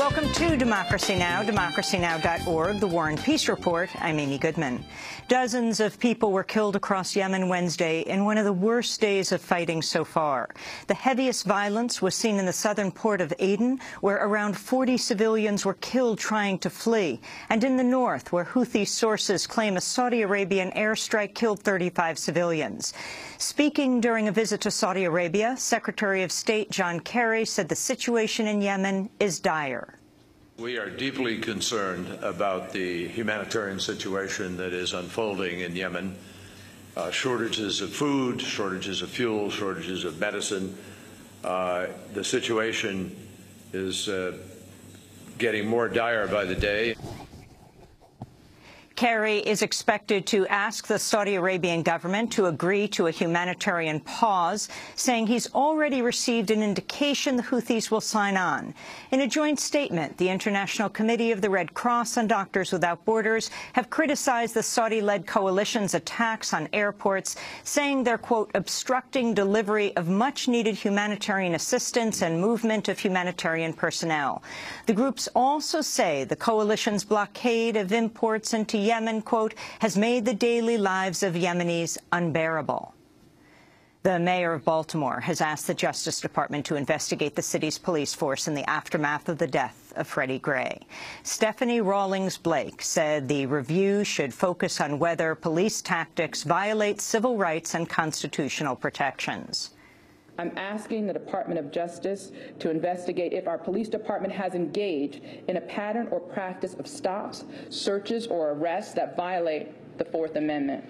Welcome to Democracy Now!, democracynow.org, the War and Peace Report. I'm Amy Goodman. Dozens of people were killed across Yemen Wednesday in one of the worst days of fighting so far. The heaviest violence was seen in the southern port of Aden, where around 40 civilians were killed trying to flee, and in the north, where Houthi sources claim a Saudi Arabian airstrike killed 35 civilians. Speaking during a visit to Saudi Arabia, Secretary of State John Kerry said the situation in Yemen is dire. We are deeply concerned about the humanitarian situation that is unfolding in Yemen. Shortages of food, shortages of fuel, shortages of medicine. The situation is getting more dire by the day. Kerry is expected to ask the Saudi Arabian government to agree to a humanitarian pause, saying he's already received an indication the Houthis will sign on. In a joint statement, the International Committee of the Red Cross and Doctors Without Borders have criticized the Saudi-led coalition's attacks on airports, saying they're, quote, obstructing delivery of much-needed humanitarian assistance and movement of humanitarian personnel. The groups also say the coalition's blockade of imports into Yemen, quote, has made the daily lives of Yemenis unbearable. The mayor of Baltimore has asked the Justice Department to investigate the city's police force in the aftermath of the death of Freddie Gray. Stephanie Rawlings Blake said the review should focus on whether police tactics violate civil rights and constitutional protections. I'm asking the Department of Justice to investigate if our police department has engaged in a pattern or practice of stops, searches, or arrests that violate the Fourth Amendment.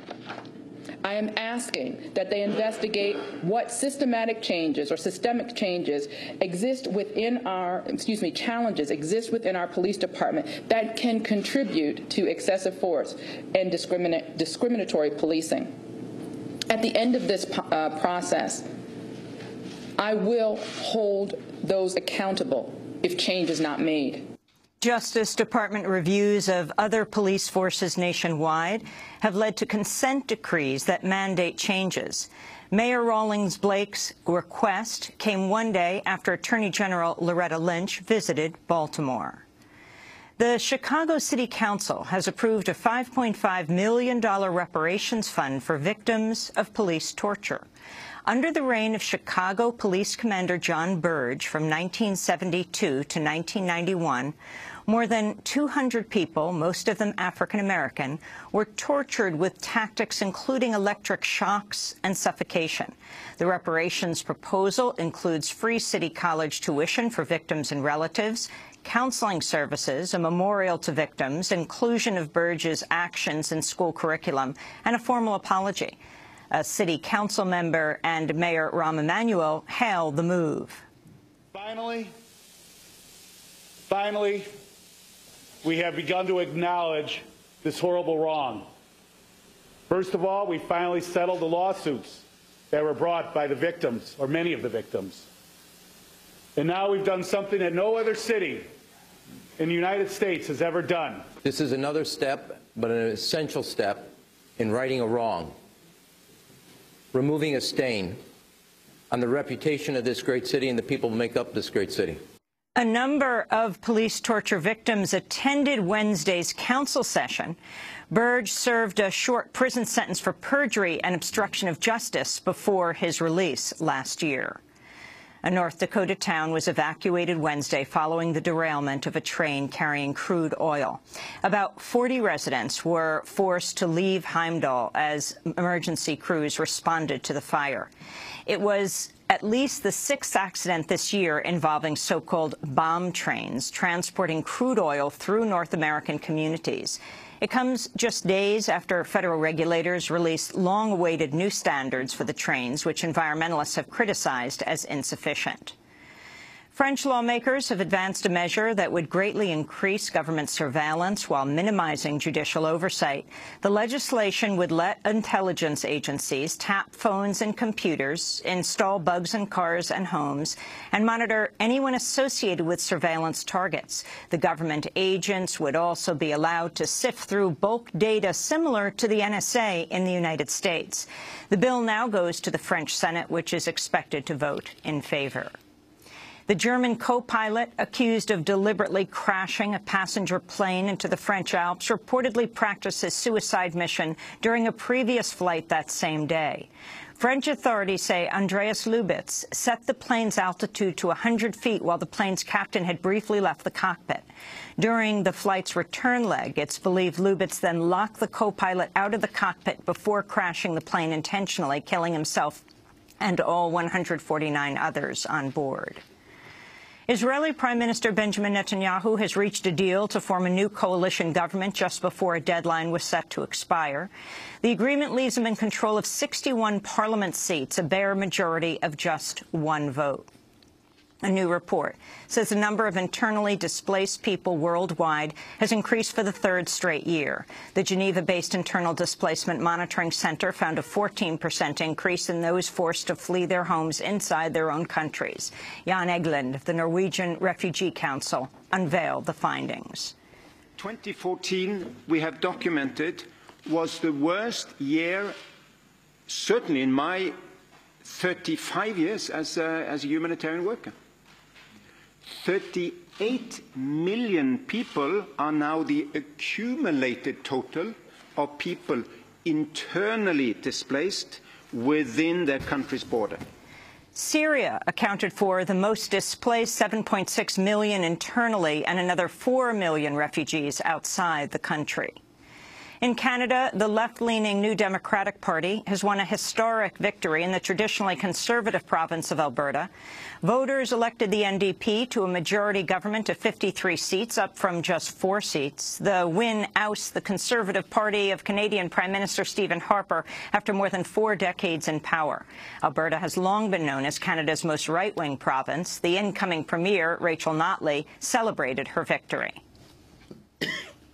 I am asking that they investigate what systematic changes or systemic changes exist within our, challenges exist within our police department that can contribute to excessive force and discriminatory policing. At the end of this process, I will hold those accountable if change is not made. Justice Department reviews of other police forces nationwide have led to consent decrees that mandate changes. Mayor Rawlings Blake's request came one day after Attorney General Loretta Lynch visited Baltimore. The Chicago City Council has approved a $5.5 million reparations fund for victims of police torture. Under the reign of Chicago Police Commander John Burge from 1972 to 1991, more than 200 people, most of them African-American, were tortured with tactics including electric shocks and suffocation. The reparations proposal includes free city college tuition for victims and relatives, counseling services, a memorial to victims, inclusion of Burge's actions in school curriculum, and a formal apology. A city council member and Mayor Rahm Emanuel hailed the move. Finally, we have begun to acknowledge this horrible wrong. First of all, we finally settled the lawsuits that were brought by the victims, or many of the victims. And now we've done something that no other city in the United States has ever done. This is another step, but an essential step in righting a wrong, removing a stain on the reputation of this great city and the people who make up this great city. A number of police torture victims attended Wednesday's council session. Burge served a short prison sentence for perjury and obstruction of justice before his release last year. A North Dakota town was evacuated Wednesday following the derailment of a train carrying crude oil. About 40 residents were forced to leave Heimdall as emergency crews responded to the fire. It was at least the sixth accident this year involving so-called bomb trains transporting crude oil through North American communities. It comes just days after federal regulators released long-awaited new standards for the trains, which environmentalists have criticized as insufficient. French lawmakers have advanced a measure that would greatly increase government surveillance while minimizing judicial oversight. The legislation would let intelligence agencies tap phones and computers, install bugs in cars and homes, and monitor anyone associated with surveillance targets. The government agents would also be allowed to sift through bulk data similar to the NSA in the United States. The bill now goes to the French Senate, which is expected to vote in favor. The German co-pilot, accused of deliberately crashing a passenger plane into the French Alps, reportedly practiced his suicide mission during a previous flight that same day. French authorities say Andreas Lubitz set the plane's altitude to 100 feet while the plane's captain had briefly left the cockpit. During the flight's return leg, it's believed Lubitz then locked the co-pilot out of the cockpit before crashing the plane intentionally, killing himself and all 149 others on board. Israeli Prime Minister Benjamin Netanyahu has reached a deal to form a new coalition government just before a deadline was set to expire. The agreement leaves him in control of 61 parliament seats, a bare majority of just one vote. A new report says the number of internally displaced people worldwide has increased for the third straight year. The Geneva-based Internal Displacement Monitoring Center found a 14% increase in those forced to flee their homes inside their own countries. Jan Egeland of the Norwegian Refugee Council unveiled the findings. 2014, we have documented, was the worst year, certainly in my 35 years as a humanitarian worker. 38 million people are now the accumulated total of people internally displaced within their country's border. Syria accounted for the most displaced, 7.6 million internally, and another 4 million refugees outside the country. In Canada, the left-leaning New Democratic Party has won a historic victory in the traditionally conservative province of Alberta. Voters elected the NDP to a majority government of 53 seats, up from just 4 seats. The win ousts the Conservative Party of Canadian Prime Minister Stephen Harper after more than 4 decades in power. Alberta has long been known as Canada's most right-wing province. The incoming Premier, Rachel Notley, celebrated her victory.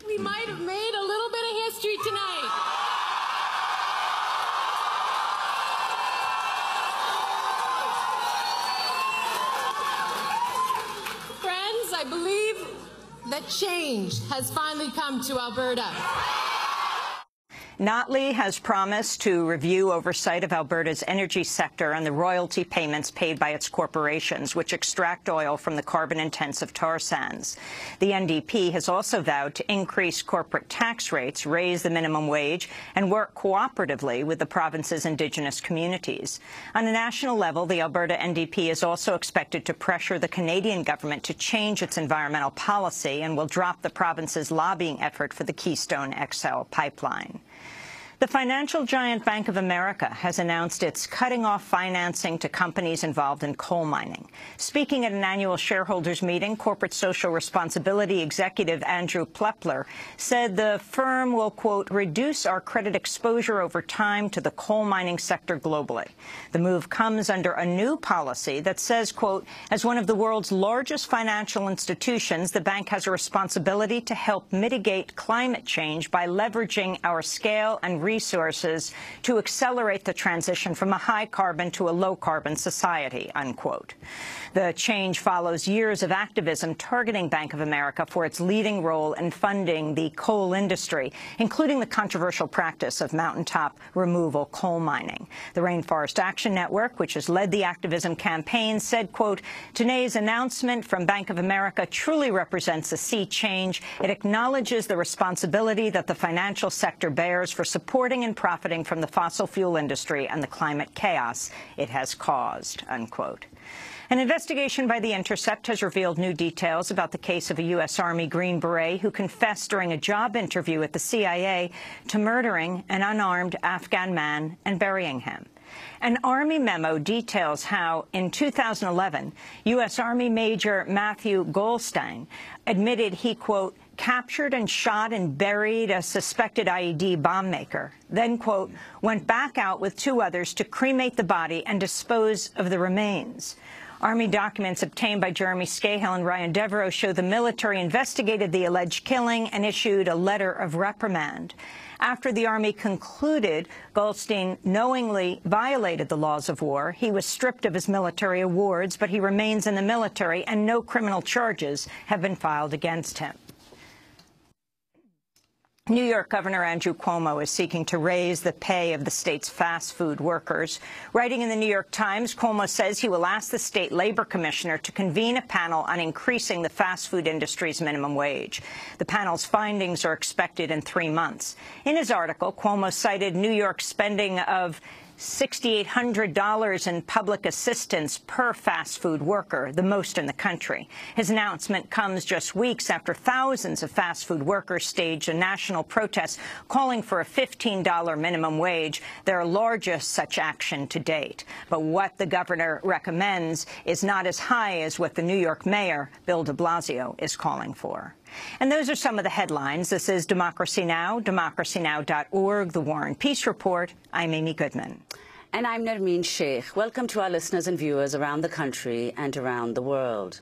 We might have made a little bit of history tonight. Friends, I believe that change has finally come to Alberta. Notley has promised to review oversight of Alberta's energy sector and the royalty payments paid by its corporations, which extract oil from the carbon-intensive tar sands. The NDP has also vowed to increase corporate tax rates, raise the minimum wage, and work cooperatively with the province's Indigenous communities. On a national level, the Alberta NDP is also expected to pressure the Canadian government to change its environmental policy and will drop the province's lobbying effort for the Keystone XL pipeline. The financial giant Bank of America has announced it's cutting off financing to companies involved in coal mining. Speaking at an annual shareholders meeting, corporate social responsibility executive Andrew Plepler said the firm will, quote, reduce our credit exposure over time to the coal mining sector globally. The move comes under a new policy that says, quote, as one of the world's largest financial institutions, the bank has a responsibility to help mitigate climate change by leveraging our scale and resources to accelerate the transition from a high-carbon to a low-carbon society, unquote. The change follows years of activism targeting Bank of America for its leading role in funding the coal industry, including the controversial practice of mountaintop removal coal mining. The Rainforest Action Network, which has led the activism campaign, said, quote, today's announcement from Bank of America truly represents a sea change. It acknowledges the responsibility that the financial sector bears for supporting and profiting from the fossil fuel industry and the climate chaos it has caused, unquote. An investigation by The Intercept has revealed new details about the case of a U.S. Army Green Beret who confessed during a job interview at the CIA to murdering an unarmed Afghan man and burying him. An Army memo details how, in 2011, U.S. Army Major Matthew Goldstein admitted he, quote, captured and shot and buried a suspected IED bomb maker, then, quote, went back out with 2 others to cremate the body and dispose of the remains. Army documents obtained by Jeremy Scahill and Ryan Devereaux show the military investigated the alleged killing and issued a letter of reprimand. After the Army concluded Goldstein knowingly violated the laws of war, he was stripped of his military awards, but he remains in the military and no criminal charges have been filed against him. New York Governor Andrew Cuomo is seeking to raise the pay of the state's fast food workers. Writing in the New York Times, Cuomo says he will ask the state labor commissioner to convene a panel on increasing the fast food industry's minimum wage. The panel's findings are expected in 3 months. In his article, Cuomo cited New York's spending of $6,800 in public assistance per fast food worker, the most in the country. His announcement comes just weeks after thousands of fast food workers staged a national protest calling for a $15 minimum wage, their largest such action to date. But what the governor recommends is not as high as what the New York mayor, Bill de Blasio, is calling for. And those are some of the headlines. This is Democracy Now!, democracynow.org, The War and Peace Report. I'm Amy Goodman. And I'm Nermeen Sheikh. Welcome to our listeners and viewers around the country and around the world.